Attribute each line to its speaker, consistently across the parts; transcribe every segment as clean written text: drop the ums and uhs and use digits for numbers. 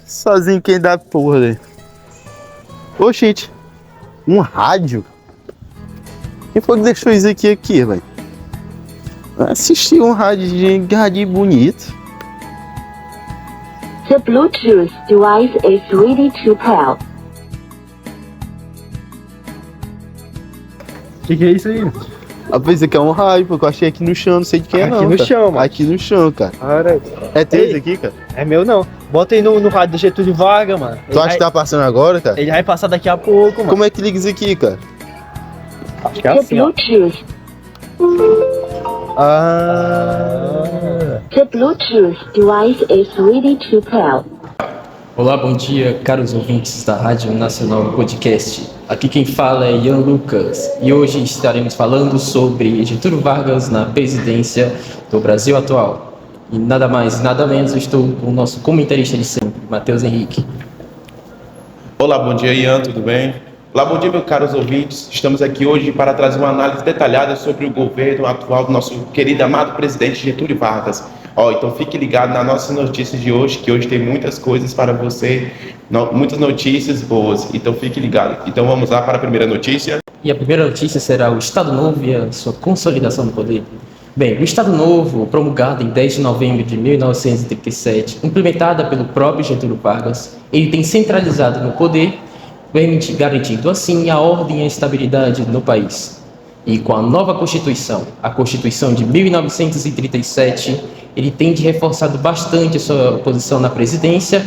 Speaker 1: Sozinho quem dá porra, velho. Ô, gente, um rádio? Quem foi que deixou isso aqui, velho? Assisti um rádio bonito.
Speaker 2: The Bluetooth device is ready to pair.
Speaker 3: Que é isso aí?
Speaker 1: Rapaz, isso aqui é um rádio, porque eu achei aqui no chão, não sei de quem é não,
Speaker 3: Aqui no
Speaker 1: cara.
Speaker 3: chão, mano.
Speaker 1: Aqui no chão, cara.
Speaker 3: Cara,
Speaker 1: É teu
Speaker 3: Ei.
Speaker 1: esse aqui, cara?
Speaker 3: é meu não. Bota aí no rádio do Getúlio Vargas, mano.
Speaker 1: Tu acha que tá passando agora, cara?
Speaker 3: Ele vai passar daqui a pouco, mano.
Speaker 1: Como é que liga isso aqui, cara?
Speaker 3: Acho que é
Speaker 2: The
Speaker 3: assim, ó.
Speaker 2: Bluetooth. The Bluetooth device is ready to pair.
Speaker 4: Olá, bom dia, caros ouvintes da Rádio Nacional Podcast. Aqui quem fala é Ian Lucas e hoje estaremos falando sobre Getúlio Vargas na presidência do Brasil atual. E nada mais, nada menos, eu estou com o nosso comentarista de sempre, Matheus Henrique.
Speaker 5: Olá, bom dia, Ian, tudo bem? Olá, bom dia, meus caros ouvintes. Estamos aqui hoje para trazer uma análise detalhada sobre o governo atual do nosso querido amado presidente Getúlio Vargas. Então fique ligado nas nossas notícias de hoje, que hoje tem muitas coisas para você, muitas notícias boas. Então fique ligado. Então vamos lá para a primeira notícia.
Speaker 4: E a primeira notícia será o Estado Novo e a sua consolidação no poder. Bem, o Estado Novo, promulgado em 10 de novembro de 1937, implementada pelo próprio Getúlio Vargas, ele tem centralizado no poder, garantindo assim a ordem e a estabilidade no país. E com a nova Constituição, a Constituição de 1937, ele tem reforçado bastante a sua posição na presidência,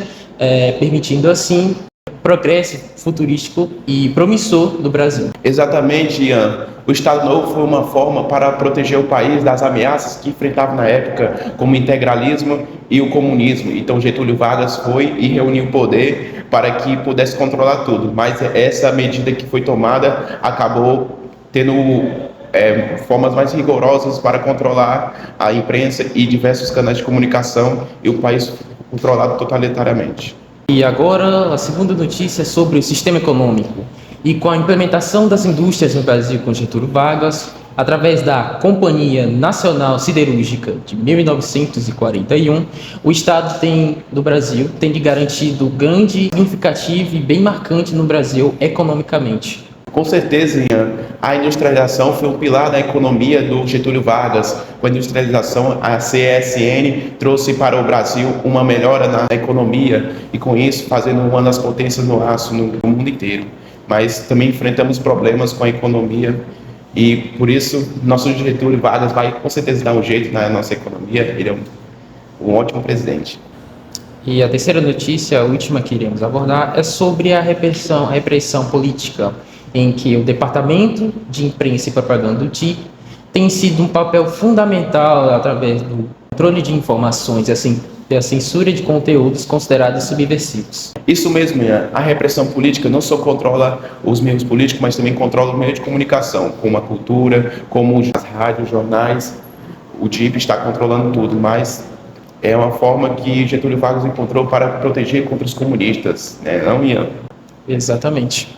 Speaker 4: permitindo assim progresso futurístico e promissor do Brasil.
Speaker 5: Exatamente, Ian. O Estado Novo foi uma forma para proteger o país das ameaças que enfrentava na época, como o integralismo e o comunismo. Então Getúlio Vargas foi e reuniu o poder para que pudesse controlar tudo. Mas essa medida que foi tomada acabou tendo formas mais rigorosas para controlar a imprensa e diversos canais de comunicação, e o país controlado totalitariamente.
Speaker 4: E agora a segunda notícia é sobre o sistema econômico. E com a implementação das indústrias no Brasil com Getúlio Vargas, através da Companhia Nacional Siderúrgica de 1941, o Estado do Brasil tem garantido grande, significativo e bem marcante no Brasil economicamente.
Speaker 5: Com certeza, Ian, a industrialização foi um pilar da economia do Getúlio Vargas. Com a industrialização, a CSN trouxe para o Brasil uma melhora na economia e, com isso, fazendo uma das potências no aço no mundo inteiro. Mas também enfrentamos problemas com a economia e, por isso, nosso Getúlio Vargas vai, com certeza, dar um jeito na nossa economia. Ele é um ótimo presidente.
Speaker 4: E a terceira notícia, a última que iremos abordar, é sobre a repressão política, em que o Departamento de Imprensa e Propaganda do TI tem sido um papel fundamental através do controle de informações e a censura de conteúdos considerados subversivos.
Speaker 5: Isso mesmo, Ian. A repressão política não só controla os meios políticos, mas também controla os meios de comunicação, como a cultura, como as rádios, jornais. O DIP está controlando tudo, mas é uma forma que Getúlio Vargas encontrou para proteger contra os comunistas, né? Não, Ian?
Speaker 4: Exatamente.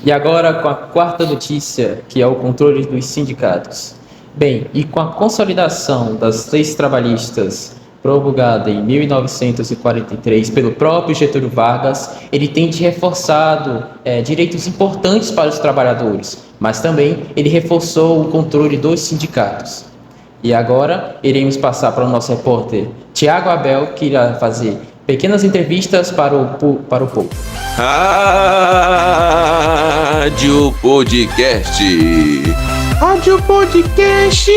Speaker 4: E agora com a quarta notícia, que é o controle dos sindicatos. Bem, e com a consolidação das leis trabalhistas promulgada em 1943 pelo próprio Getúlio Vargas, ele tem reforçado direitos importantes para os trabalhadores, mas também ele reforçou o controle dos sindicatos. E agora iremos passar para o nosso repórter Tiago Abel, que irá fazer pequenas entrevistas para o povo.
Speaker 6: Rádio Podcast.
Speaker 1: Rádio Podcast!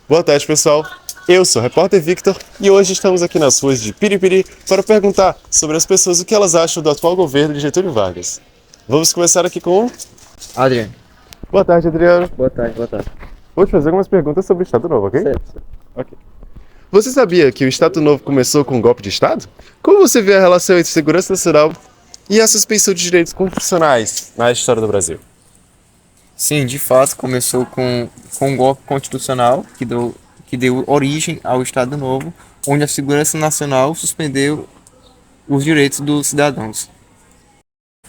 Speaker 1: Boa tarde, pessoal. Eu sou o repórter Victor e hoje estamos aqui nas ruas de Piripiri para perguntar sobre as pessoas o que elas acham do atual governo de Getúlio Vargas. Vamos começar aqui com
Speaker 3: Adriano.
Speaker 1: Boa tarde, Adriano.
Speaker 3: Boa tarde.
Speaker 1: Vou te fazer algumas perguntas sobre o Estado Novo, ok?
Speaker 3: Certo.
Speaker 1: Ok. Você sabia que o Estado Novo começou com um golpe de Estado? Como você vê a relação entre segurança nacional e a suspensão de direitos constitucionais na história do Brasil?
Speaker 7: Sim, de fato, começou com um golpe constitucional que deu origem ao Estado Novo, onde a segurança nacional suspendeu os direitos dos cidadãos.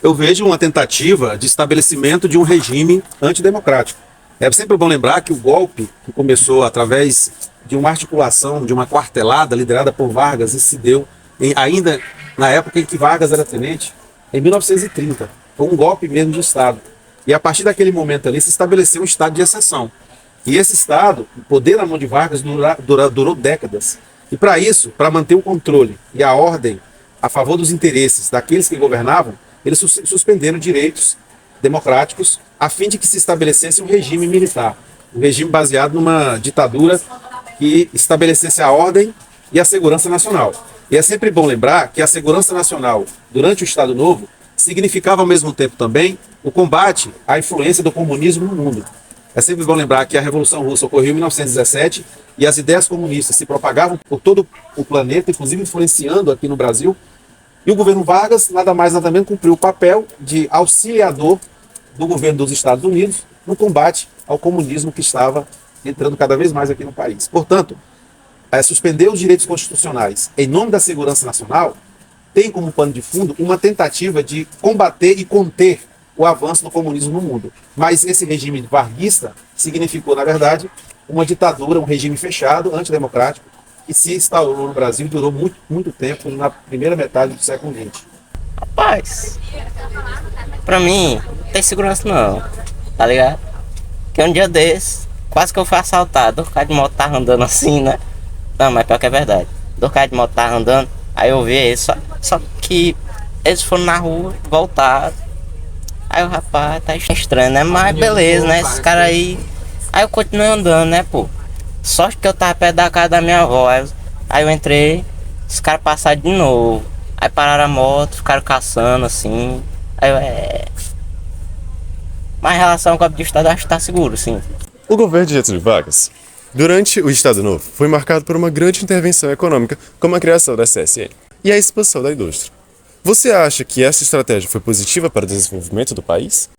Speaker 8: Eu vejo uma tentativa de estabelecimento de um regime antidemocrático, É sempre bom lembrar que o golpe, que começou através de uma articulação, de uma quartelada liderada por Vargas, e se deu ainda na época em que Vargas era tenente, em 1930. Foi um golpe mesmo de Estado. E a partir daquele momento ali se estabeleceu um estado de exceção. E esse estado, o poder na mão de Vargas durou décadas. E para isso, para manter o controle e a ordem a favor dos interesses daqueles que governavam, eles suspenderam direitos democráticos a fim de que se estabelecesse um regime militar. Um regime baseado numa ditadura que estabelecesse a ordem e a segurança nacional. E é sempre bom lembrar que a segurança nacional, durante o Estado Novo, significava ao mesmo tempo também o combate à influência do comunismo no mundo. É sempre bom lembrar que a Revolução Russa ocorreu em 1917 e as ideias comunistas se propagavam por todo o planeta, inclusive influenciando aqui no Brasil. E o governo Vargas, nada mais nada menos, cumpriu o papel de auxiliador do governo dos Estados Unidos no combate ao comunismo que estava entrando cada vez mais aqui no país. Portanto, suspender os direitos constitucionais em nome da segurança nacional tem como pano de fundo uma tentativa de combater e conter o avanço do comunismo no mundo. Mas esse regime varguista significou, na verdade, uma ditadura, um regime fechado, antidemocrático, que se instaurou no Brasil e durou muito, muito tempo, na primeira metade do século XX.
Speaker 9: Rapaz, pra mim, não tem segurança não, tá ligado? Que um dia desse, quase que eu fui assaltado, o cara de moto tava andando assim, né? Não, mas pior que é verdade. O cara de moto tava andando, aí eu vi eles, só que eles foram na rua, voltaram. Aí o rapaz tá estranho, né? Mas beleza, né? Esses caras aí. Aí eu continuei andando, né, pô? Só que eu tava perto da casa da minha avó. Aí eu entrei, os caras passaram de novo. Aí pararam a moto, ficaram caçando assim. Aí Mas em relação ao golpe de Estado, eu acho que tá seguro, sim.
Speaker 10: O governo de Getúlio Vargas, durante o Estado Novo, foi marcado por uma grande intervenção econômica, como a criação da CSN e a expansão da indústria. Você acha que essa estratégia foi positiva para o desenvolvimento do país?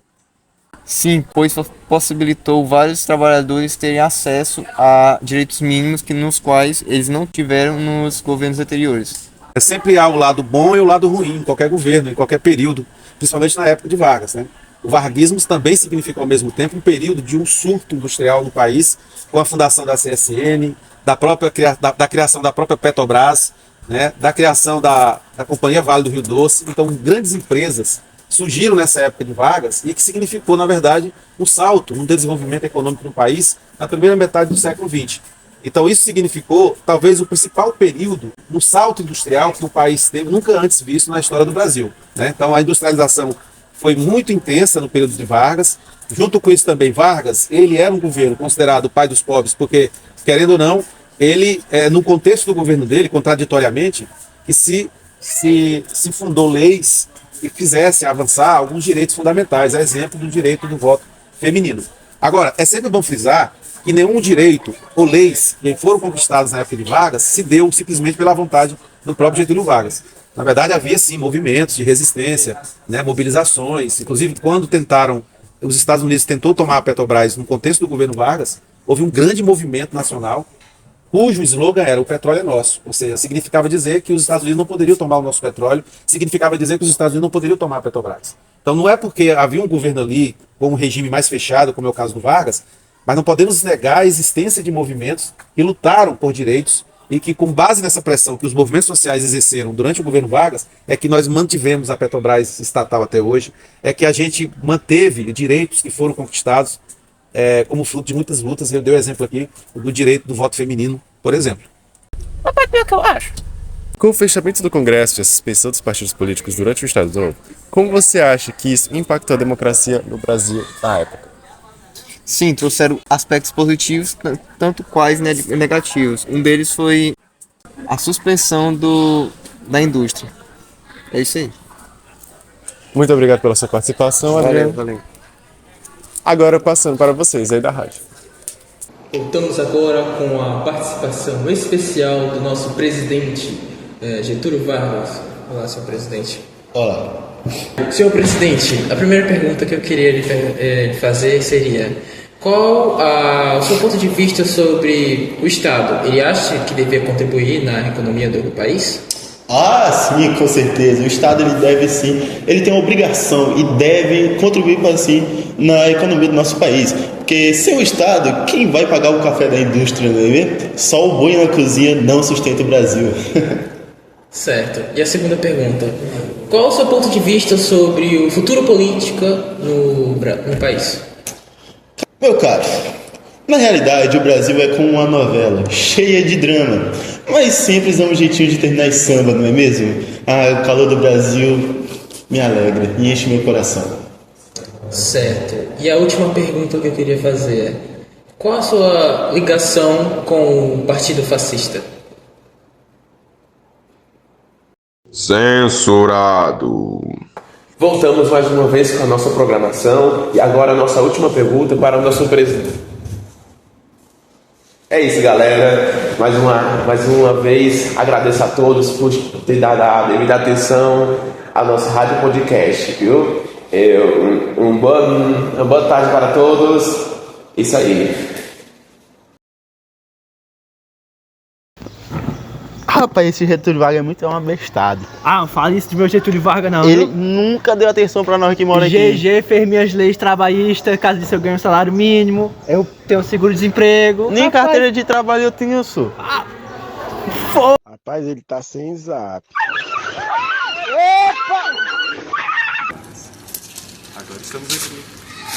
Speaker 7: Sim, pois possibilitou vários trabalhadores terem acesso a direitos mínimos nos quais eles não tiveram nos governos anteriores.
Speaker 8: Sempre há o lado bom e o lado ruim em qualquer governo, em qualquer período, principalmente na época de Vargas, né? O varguismo também significou ao mesmo tempo um período de um surto industrial no país, com a fundação da CSN, da criação da própria Petrobras, né, da criação da Companhia Vale do Rio Doce. Então, grandes empresas surgiram nessa época de Vargas e que significou, na verdade, um salto no desenvolvimento econômico no país na primeira metade do século XX. Então, isso significou, talvez, o principal período no salto industrial que o país teve nunca antes visto na história do Brasil, né? Então, a industrialização foi muito intensa no período de Vargas. Junto com isso também, Vargas, ele era um governo considerado o pai dos pobres, porque, querendo ou não, ele, no contexto do governo dele, contraditoriamente, que se fundou leis que fizessem avançar alguns direitos fundamentais, a exemplo do direito do voto feminino. Agora, é sempre bom frisar que nenhum direito ou leis que foram conquistadas na época de Vargas se deu simplesmente pela vontade do próprio Getúlio Vargas. Na verdade, havia sim movimentos de resistência, né, mobilizações. Inclusive, quando os Estados Unidos tentou tomar a Petrobras no contexto do governo Vargas, houve um grande movimento nacional cujo slogan era "o petróleo é nosso", ou seja, significava dizer que os Estados Unidos não poderiam tomar o nosso petróleo, significava dizer que os Estados Unidos não poderiam tomar a Petrobras. Então não é porque havia um governo ali com um regime mais fechado, como é o caso do Vargas, mas não podemos negar a existência de movimentos que lutaram por direitos e que, com base nessa pressão que os movimentos sociais exerceram durante o governo Vargas, é que nós mantivemos a Petrobras estatal até hoje, é que a gente manteve direitos que foram conquistados como fruto de muitas lutas. Eu dei o exemplo aqui do direito do voto feminino, por exemplo.
Speaker 9: Mas pior que eu acho.
Speaker 10: Com o fechamento do Congresso e a suspensão dos partidos políticos durante o Estado Novo, como você acha que isso impactou a democracia no Brasil na época?
Speaker 7: Sim, trouxeram aspectos positivos, tanto quais negativos. Um deles foi a suspensão da indústria. É isso aí.
Speaker 10: Muito obrigado pela sua participação, Adriano.
Speaker 7: Valeu.
Speaker 10: Agora passando para vocês aí da rádio.
Speaker 4: Voltamos agora com a participação especial do nosso presidente, Getúlio Vargas. Olá, senhor presidente.
Speaker 11: Olá.
Speaker 4: Senhor presidente, a primeira pergunta que eu queria lhe fazer seria: qual o seu ponto de vista sobre o Estado? Ele acha que deveria contribuir na economia do país?
Speaker 11: Ah, sim, com certeza. O Estado ele deve sim, ele tem uma obrigação e deve contribuir para sim na economia do nosso país. Porque sem o Estado, quem vai pagar o café da indústria, não é mesmo? Só o boi na cozinha não sustenta o Brasil.
Speaker 4: Certo. E a segunda pergunta. Qual o seu ponto de vista sobre o futuro política no país?
Speaker 11: Meu caro, na realidade o Brasil é como uma novela, cheia de drama. Mas sempre dá um jeitinho de terminar em samba, não é mesmo? Ah, o calor do Brasil me alegra e enche meu coração.
Speaker 4: Certo. E a última pergunta que eu queria fazer é: qual a sua ligação com o Partido Fascista?
Speaker 6: Censurado. Voltamos mais uma vez com a nossa programação e agora a nossa última pergunta para o nosso presidente. É isso, galera. Mais uma vez agradeço a todos por ter dado a devida atenção à nossa rádio podcast, viu? Uma boa tarde para todos. Isso aí.
Speaker 1: Rapaz, esse Getúlio Vargas é uma bestada.
Speaker 3: Ah, não fala isso de meu Getúlio Vargas não,
Speaker 1: Ele
Speaker 3: viu?
Speaker 1: nunca deu atenção pra nós que mora aqui.
Speaker 3: GG fez minhas leis trabalhistas, caso disso eu ganho um salário mínimo, eu tenho seguro-desemprego.
Speaker 1: Nem carteira de trabalho eu tenho, só.
Speaker 12: Rapaz, ele tá sem zap.
Speaker 10: Agora estamos aqui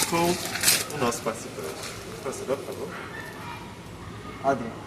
Speaker 10: com o nosso participante. Por favor.
Speaker 7: Adriano.